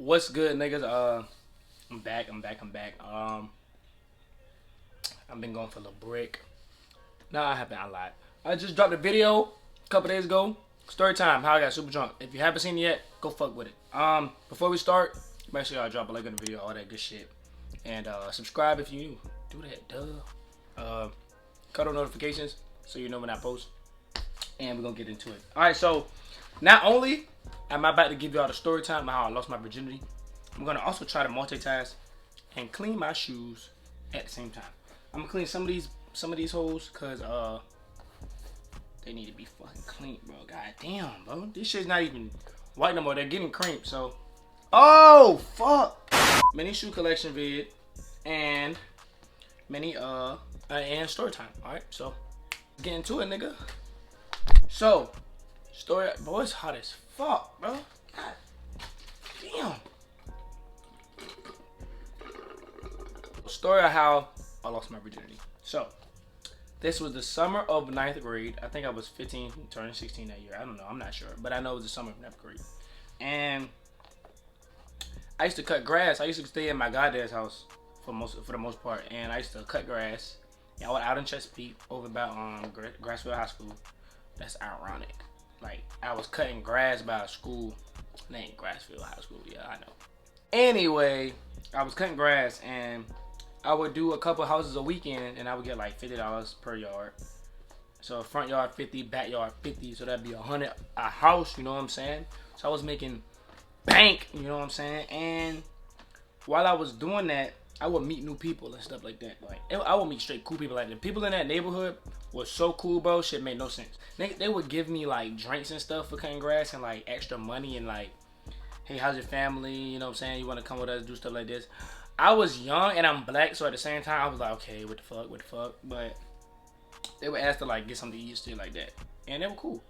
What's good, niggas? I'm back. I've been going for a little break. No, I haven't. I lied. I just dropped a video a couple days ago. Story time. How I got super drunk. If you haven't seen it yet, go fuck with it. Before we start, make sure y'all drop a like on the video, all that good shit, and subscribe if you new. Do that, duh. Cut on notifications so you know when I post. And we're gonna get into it. All right, so not only am I about to give y'all the story time of how I lost my virginity, I'm gonna also try to multitask and clean my shoes at the same time. I'm gonna clean some of these holes cause they need to be fucking clean, bro. God damn, bro. This shit's not even white no more. They're getting crimped, so oh fuck. Mini shoe collection vid and many and story time. Alright, so let's get into it, nigga. So, story, boy, it's hot as fuck, bro. God damn. Story of how I lost my virginity. So, this was the summer of ninth grade. I think I was 15, turning 16 that year. I don't know, I'm not sure. But I know it was the summer of ninth grade. And I used to cut grass. I used to stay at my goddad's house for the most part. And I used to cut grass. And I was out in Chesapeake over by Grassville High School. That's ironic. Like, I was cutting grass by a school named Grassville High School. Yeah, I know. Anyway, I was cutting grass and I would do a couple houses a weekend and I would get like $50 per yard. So front yard 50, backyard 50. So that'd be 100 a house, you know what I'm saying? So I was making bank, you know what I'm saying? And while I was doing that, I would meet new people and stuff like that. Like, I would meet straight cool people. Like, the people in that neighborhood was so cool, bro. Shit made no sense. They would give me, like, drinks and stuff for cutting grass and, like, extra money and, like, hey, how's your family? You know what I'm saying? You want to come with us, do stuff like this? I was young and I'm black, so at the same time, I was like, okay, what the fuck? But they would ask to, like, get something to eat, shit like that. And they were cool.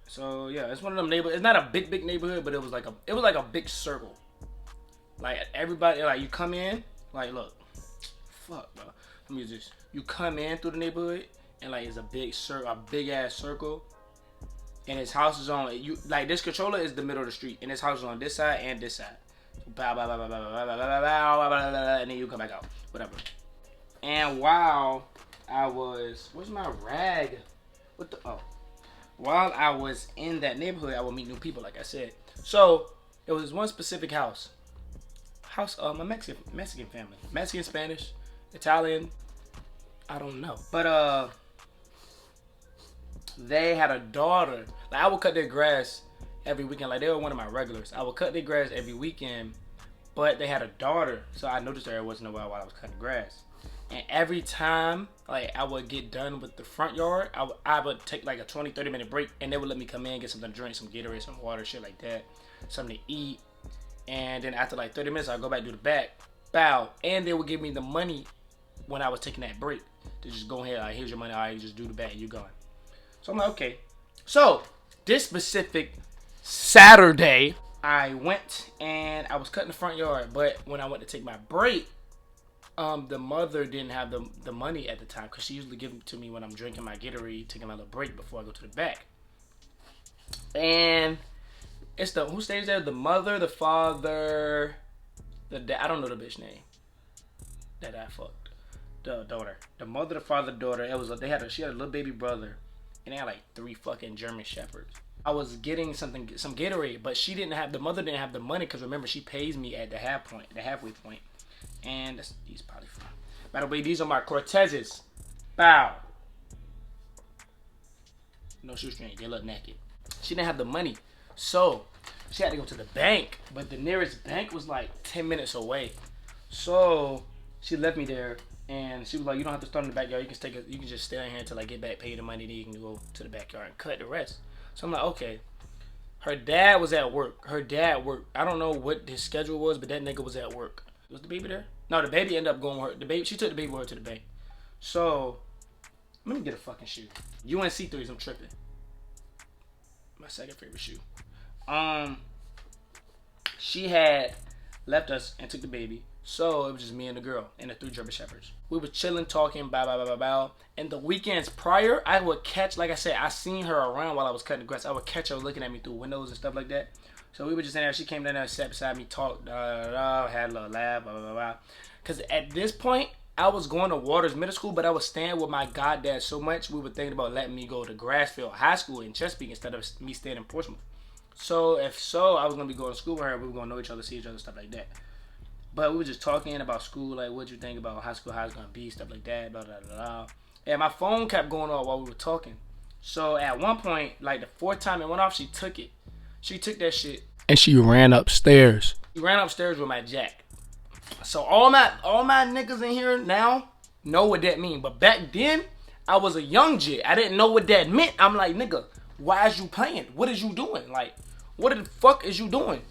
So, yeah, it's one of them neighborhoods. It's not a big neighborhood, but it was like a big circle. Like, everybody, like, you come in. Like, look, fuck, bro. Let me use this. You come in through the neighborhood, and like it's a big circle, a big ass circle, and his house is on. You like this controller is the middle of the street, and his house is on this side and this side. Bow, bow, bow, bow, bow, bow, bow, bow, bow, bow, bow, and then you come back out, whatever. And while I was, where's my rag? What the? Oh, while I was in that neighborhood, I would meet new people, like I said. So it was one specific house. A Mexican family. Mexican, Spanish, Italian, I don't know. But they had a daughter. Like, I would cut their grass every weekend. Like, they were one of my regulars. I would cut their grass every weekend, but they had a daughter. So I noticed her every once in a while I was cutting grass. And every time, like, I would get done with the front yard, I would take like a 20-30 minute break, and they would let me come in, get something to drink, some Gatorade, some water, shit like that, something to eat. And then after like 30 minutes, I'd go back to the back, bow, and they would give me the money when I was taking that break to just go ahead, like, here's your money, all right, you just do the back, and you're gone. So I'm like, okay. So this specific Saturday, I went and I was cutting the front yard, but when I went to take my break, the mother didn't have the money at the time because she usually gives it to me when I'm drinking my Gatorade, taking my little break before I go to the back. And it's who stays there? The mother, the father, the dad. I don't know the bitch name that I fucked. The daughter, the mother, the father, the daughter. She had a little baby brother, and they had like 3 fucking German shepherds. I was getting some Gatorade, but the mother didn't have the money because remember she pays me at the halfway point, and these probably fine. By the way, these are my Cortezes. Bow. No shoestring. They look naked. She didn't have the money. So, she had to go to the bank, but the nearest bank was like 10 minutes away. So, she left me there, and she was like, you don't have to start in the backyard. You can just stay in here until I get back, pay the money, then you can go to the backyard and cut the rest. So, I'm like, okay. Her dad was at work. I don't know what his schedule was, but that nigga was at work. Was the baby there? No, the baby ended up going with her. She took the baby with her to the bank. So, let me get a fucking shoe. UNC3s, I'm tripping. My second favorite shoe. She had left us and took the baby. So it was just me and the girl and the 3 German shepherds. We were chilling, talking, bow. And the weekends prior, I would catch, like I said, I seen her around while I was cutting the grass. I would catch her looking at me through windows and stuff like that. So we were just in there. She came down there, sat beside me, talked, had a little laugh, blah, blah, blah, blah. Because at this point, I was going to Waters Middle School, but I was staying with my goddad so much, we were thinking about letting me go to Grassfield High School in Chesapeake instead of me staying in Portsmouth. So if so, I was going to be going to school with her. We were going to know each other, see each other, stuff like that. But we were just talking about school, like what you think about high school, how it's going to be, stuff like that, blah, blah, blah, blah. And my phone kept going off while we were talking. So at one point, like the fourth time it went off, she took it. She took that shit and she ran upstairs. She ran upstairs with my jack. So all my niggas in here now know what that mean. But back then, I was a young jit. I didn't know what that meant. I'm like, nigga, why is you playing? What is you doing? Like, what the fuck is you doing?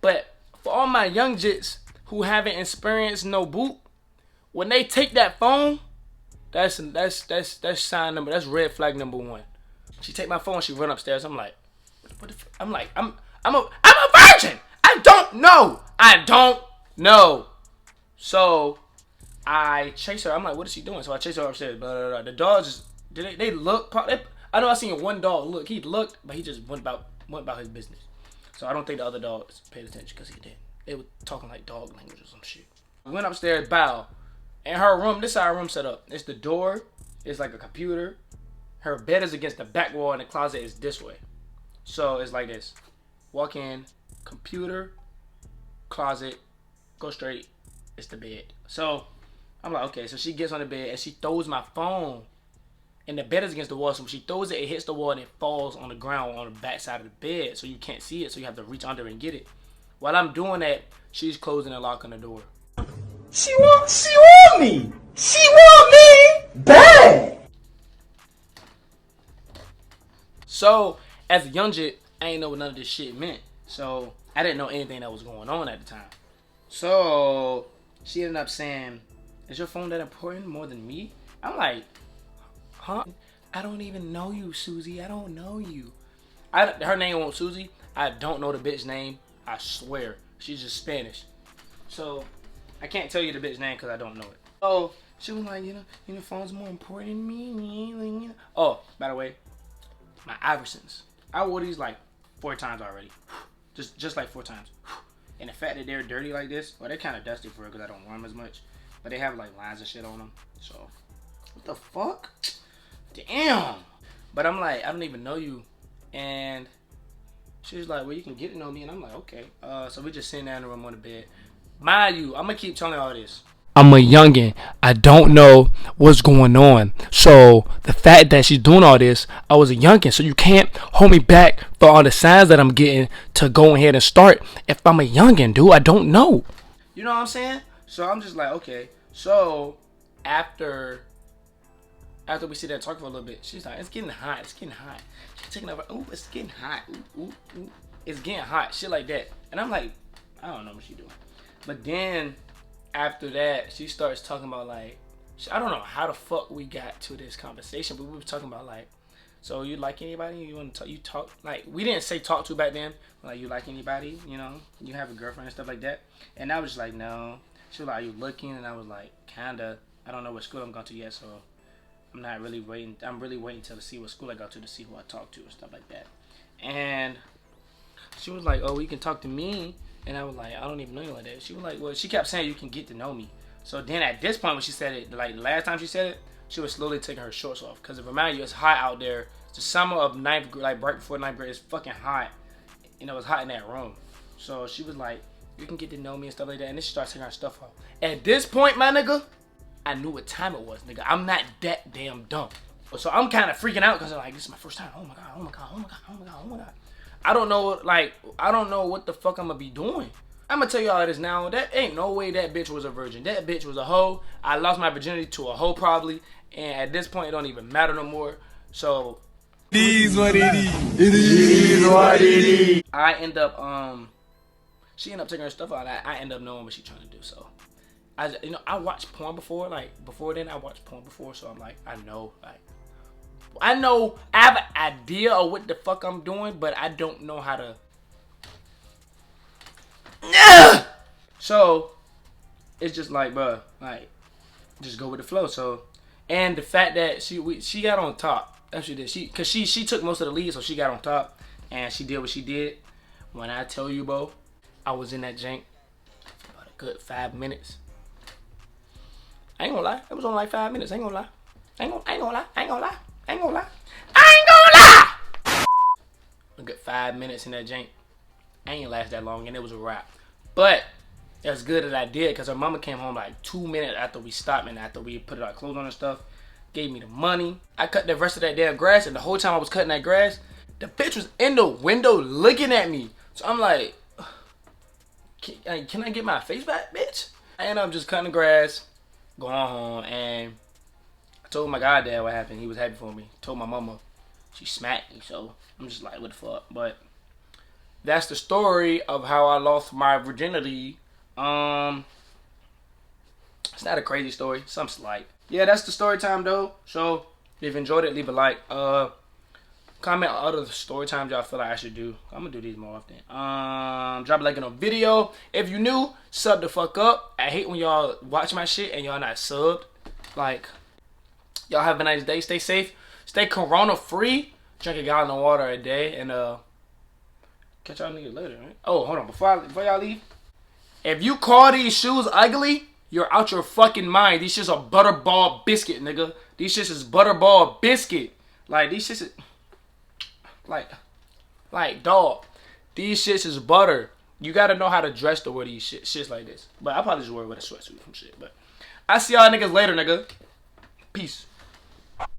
But for all my young jits who haven't experienced no boot, when they take that phone, that's sign number. That's red flag number one. She take my phone. She run upstairs. I'm like, what the fuck? I'm like, I'm a virgin. I don't know. So I chase her. I'm like, what is she doing? So I chase her upstairs. Blah, blah, blah. The dogs just they look. I know I seen one dog look. He looked, but he just went about his business. So I don't think the other dogs paid attention because he did. They were talking like dog language or some shit. We went upstairs, bow. In her room, this is how her room set up. It's the door. It's like a computer. Her bed is against the back wall and the closet is this way. So it's like this. Walk in, computer, closet, go straight. It's the bed. So I'm like, okay. So she gets on the bed and she throws my phone. And the bed is against the wall. So when she throws it, it hits the wall and it falls on the ground on the back side of the bed. So you can't see it. So you have to reach under and get it. While I'm doing that, she's closing and locking the door. She want me. She want me bad. So as a young jit, I ain't know what none of this shit meant. So I didn't know anything that was going on at the time. So she ended up saying, is your phone that important more than me? I'm like, huh? I don't even know you, Susie. I don't know you. Her name wasn't Susie. I don't know the bitch name. I swear. She's just Spanish. So I can't tell you the bitch name because I don't know it. So she was like, your phone's more important than me. Oh, by the way, my Iversons. I wore these like 4 times already. Just like 4 times. And the fact that they're dirty like this, well, they're kind of dusty for it because I don't wear them as much. But they have like lines and shit on them. So, what the fuck? Damn. But I'm like, I don't even know you. And she was like, well, you can get to know me. And I'm like, okay. So we just sitting there in the room on the bed. Mind you, I'm going to keep telling you all this. I'm a youngin'. I don't know what's going on. So the fact that she's doing all this, I was a youngin'. So you can't hold me back for all the signs that I'm getting to go ahead and start. If I'm a youngin', dude, I don't know. You know what I'm saying? So I'm just like, okay. So after we sit there and talk for a little bit, she's like, it's getting hot. It's getting hot. She's taking over. Ooh, it's getting hot. Ooh. It's getting hot. Shit like that. And I'm like, I don't know what she's doing. But then after that, she starts talking about like, I don't know how the fuck we got to this conversation, but we were talking about like, so you like anybody? You want to talk? You talk like we didn't say talk to back then. Like you like anybody? You know, you have a girlfriend and stuff like that. And I was just like, no. She was like, are you looking? And I was like, kinda. I don't know what school I'm going to yet, so I'm not really waiting. I'm really waiting to see what school I go to see who I talk to and stuff like that. And she was like, oh, well, you can talk to me. And I was like, I don't even know you like that. She was like, well, she kept saying you can get to know me. So then at this point when she said it, like the last time she said it, she was slowly taking her shorts off. Because remind you, it's hot out there. It's the summer of 9th grade, like right before 9th grade. It's fucking hot. And it was hot in that room. So she was like, you can get to know me and stuff like that. And then she started taking her stuff off. At this point, my nigga, I knew what time it was, nigga. I'm not that damn dumb. So I'm kind of freaking out because I'm like, this is my first time. Oh my God. I don't know what the fuck I'm gonna be doing. I'm gonna tell y'all this now. That ain't no way that bitch was a virgin. That bitch was a hoe. I lost my virginity to a hoe probably. And at this point, it don't even matter no more. So It is what it is. It is what it is. I end up, she ended up taking her stuff out. I end up knowing what she's trying to do. So I watched porn before. Like before then, I watched porn before. So I'm like, I know, I have an idea of what the fuck I'm doing, but I don't know how to. So it's just like, bruh, like, just go with the flow. So, and the fact that she got on top. That's what she did. Cause she took most of the lead, so she got on top and she did what she did. When I tell you, bro, I was in that jank for about a good 5 minutes. I ain't gonna lie. It was only like 5 minutes. I ain't gonna lie. I ain't gonna lie. I ain't gonna lie. I ain't gonna lie. I ain't gonna lie. A good 5 minutes in that jank. I ain't last that long, and it was a wrap. But that's good that I did, because her mama came home like 2 minutes after we stopped and after we put our clothes on and stuff. Gave me the money. I cut the rest of that damn grass, and the whole time I was cutting that grass, the bitch was in the window looking at me. So I'm like, can I get my face back, bitch? I ended up just cutting the grass, going home, and I told my goddad what happened. He was happy for me. Told my mama. She smacked me, so I'm just like, what the fuck? But that's the story of how I lost my virginity. It's not a crazy story. Some slight. Yeah, that's the story time though. So if you enjoyed it, leave a like. Comment on other story times y'all feel like I should do. I'm gonna do these more often. Drop a like on a video. If you new, sub the fuck up. I hate when y'all watch my shit and y'all not subbed. Like, y'all have a nice day. Stay safe. Stay corona free. Drink a gallon of water a day. And catch y'all niggas later, right? Oh, hold on. Before y'all leave. If you call these shoes ugly, you're out your fucking mind. These shits are butterball biscuit, nigga. These shits is butterball biscuit. Like, these shits is... Like, dog. These shits is butter. You gotta know how to dress to wear these shits like this. But I probably just wear it with a sweatsuit and shit. But I see y'all niggas later, nigga. Peace.